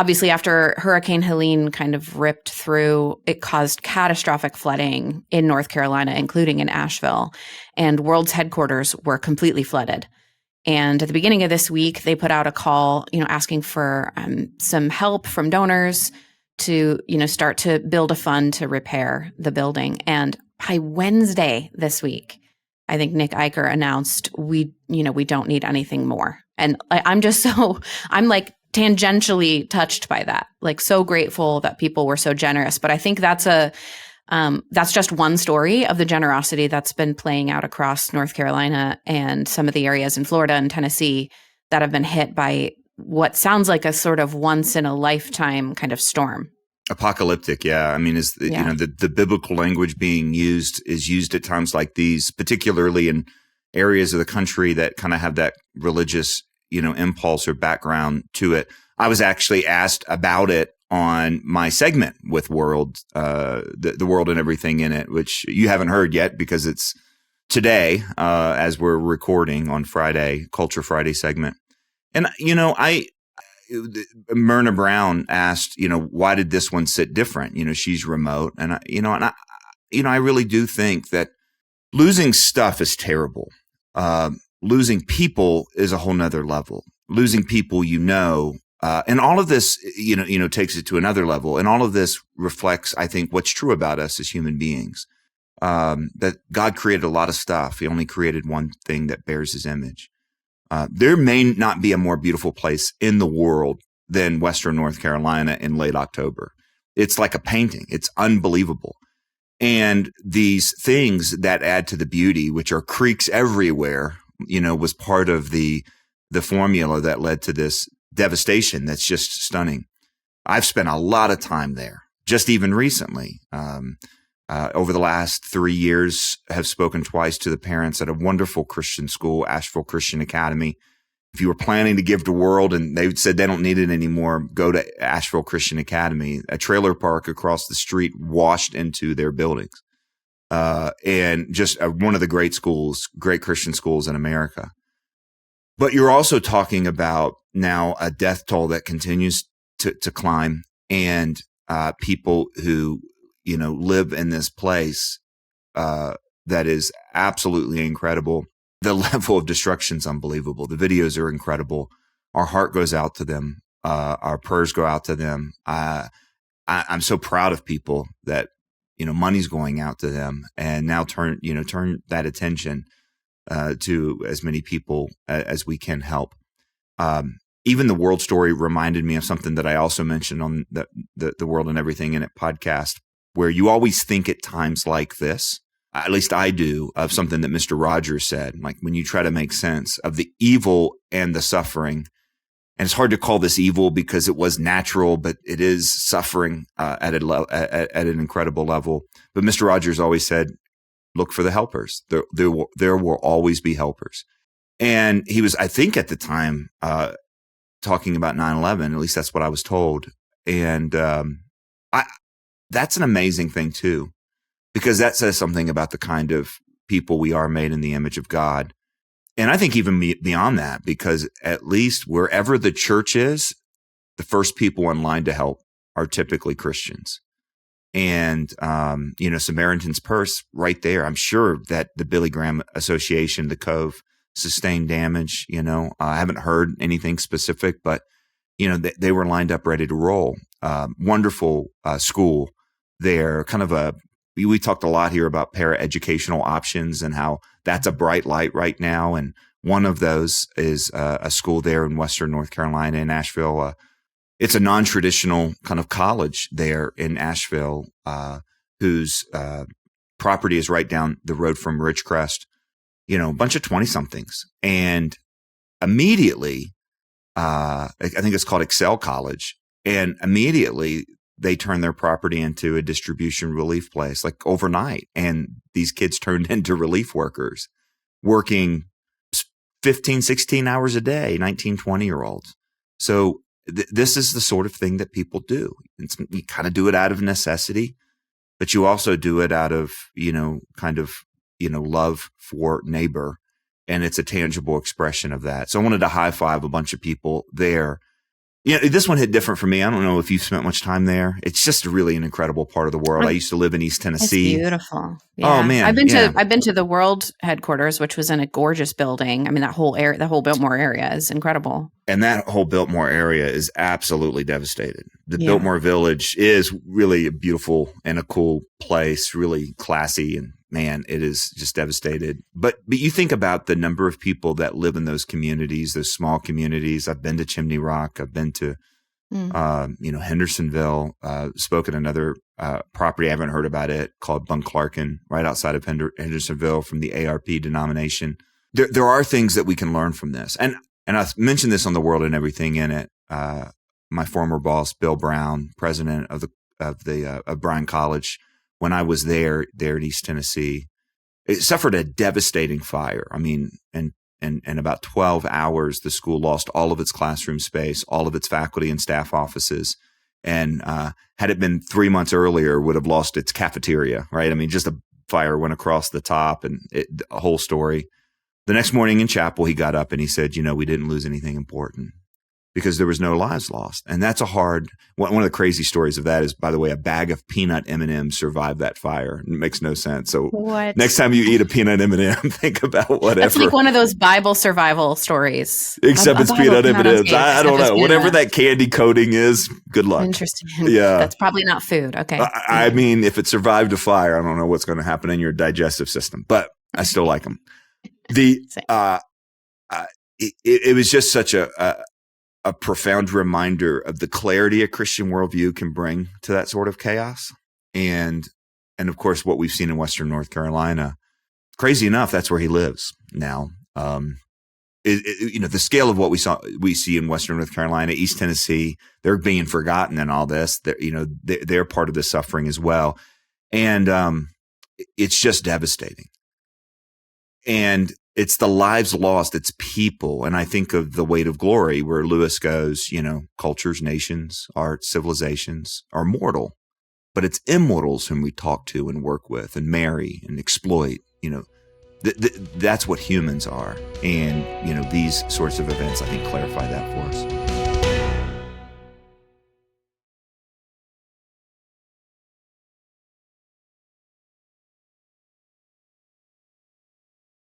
obviously after Hurricane Helene kind of ripped through, it caused catastrophic flooding in North Carolina, including in Asheville, and World's headquarters were completely flooded. And at the beginning of this week, they put out a call, asking for some help from donors to, start to build a fund to repair the building. And by Wednesday this week, I think Nick Eicher announced we don't need anything more. And I'm like tangentially touched by that, like so grateful that people were so generous. But I think that's just one story of the generosity that's been playing out across North Carolina and some of the areas in Florida and Tennessee that have been hit by what sounds like a sort of once in a lifetime kind of storm. Apocalyptic, yeah. I mean, the biblical language being used is used at times like these, particularly in areas of the country that kind of have that religious, impulse or background to it. I was actually asked about it on my segment with World, the World and Everything in it, which you haven't heard yet because it's today, as we're recording on Friday, Culture Friday segment. And, Myrna Brown asked, why did this one sit different? She's remote. And, I really do think that losing stuff is terrible. Losing people is a whole nother level. Losing people, and all of this, takes it to another level. And all of this reflects, I think, what's true about us as human beings. That God created a lot of stuff. He only created one thing that bears his image. There may not be a more beautiful place in the world than Western North Carolina in late October. It's like a painting. It's unbelievable. And these things that add to the beauty, which are creeks everywhere, was part of the formula that led to this devastation that's just stunning. I've spent a lot of time there, just even recently. Over the last 3 years, have spoken twice to the parents at a wonderful Christian school, Asheville Christian Academy. If you were planning to give to World and they said they don't need it anymore, go to Asheville Christian Academy, a trailer park across the street washed into their buildings. And just one of the great Christian schools in America. But you're also talking about now a death toll that continues to climb, and people who live in this place that is absolutely incredible. The level of destruction is unbelievable. The videos are incredible. Our heart goes out to them. Our prayers go out to them. I'm so proud of people that money's going out to them, and now turn that attention to as many people as we can help. Even the World story reminded me of something that I also mentioned on the World and Everything in It podcast, where you always think at times like this, at least I do, of something that Mr. Rogers said, like when you try to make sense of the evil and the suffering. And it's hard to call this evil because it was natural, but it is suffering at an incredible level. But Mr. Rogers always said, look for the helpers. There will always be helpers. And he was, I think at the time, talking about 9/11, at least that's what I was told. And that's an amazing thing too, because that says something about the kind of people we are, made in the image of God. And I think even beyond that, because at least wherever the church is, the first people in line to help are typically Christians. And, Samaritan's Purse right there. I'm sure that the Billy Graham Association, the Cove, sustained damage. I haven't heard anything specific, but, they were lined up ready to roll. Wonderful school there. We talked a lot here about paraeducational options and how that's a bright light right now. And one of those is a school there in Western North Carolina in Asheville. It's a non-traditional kind of college there in Asheville, whose property is right down the road from Ridgecrest, a bunch of 20-somethings. And immediately, I think it's called Excel College. And immediately they turned their property into a distribution relief place, like overnight. And these kids turned into relief workers working 15, 16 hours a day, 19, 20-year-olds. So this is the sort of thing that people do. You kind of do it out of necessity, but you also do it out of, love for neighbor. And it's a tangible expression of that. So I wanted to high five a bunch of people there. This one hit different for me. I don't know if you've spent much time there. It's just really an incredible part of the world. I used to live in East Tennessee. It's beautiful. Yeah. Oh man, I've been to the world headquarters, which was in a gorgeous building. I mean, that whole area, the whole Biltmore area, is incredible. And that whole Biltmore area is absolutely devastated. The Biltmore Village is really a beautiful and a cool place, really classy, and man, it is just devastated. But you think about the number of people that live in those communities, those small communities. I've been to Chimney Rock. I've been to, Hendersonville. Spoke at another property. I haven't heard about it, called Bunclarkin, right outside of Hendersonville, from the ARP denomination. There are things that we can learn from this, and I mentioned this on The World and Everything in It. My former boss, Bill Brown, president of Bryan College, when I was there in East Tennessee, it suffered a devastating fire. I mean, and about 12 hours, the school lost all of its classroom space, all of its faculty and staff offices. And had it been 3 months earlier, would have lost its cafeteria, right? I mean, just a fire went across the top, and a whole story. The next morning in chapel, he got up and he said, we didn't lose anything important, because there was no lives lost. And that's one of the crazy stories of that is, by the way, a bag of peanut M&Ms survived that fire. It makes no sense. So next time you eat a peanut M&M, think about whatever. That's like one of those Bible survival stories. Except it's peanut M&Ms. I don't know. Whatever that candy coating is, good luck. Interesting. Yeah. That's probably not food. Okay. I mean, if it survived a fire, I don't know what's going to happen in your digestive system, but I still like them. It was just such a profound reminder of the clarity a Christian worldview can bring to that sort of chaos. And of course, what we've seen in Western North Carolina, crazy enough, that's where he lives now. The scale of what we see in Western North Carolina, East Tennessee, they're being forgotten in all this. They're part of the suffering as well. And it's just devastating. And it's the lives lost, it's people. And I think of The Weight of Glory, where Lewis goes, cultures, nations, arts, civilizations are mortal, but it's immortals whom we talk to and work with and marry and exploit. That's what humans are. And, these sorts of events, I think, clarify that for us.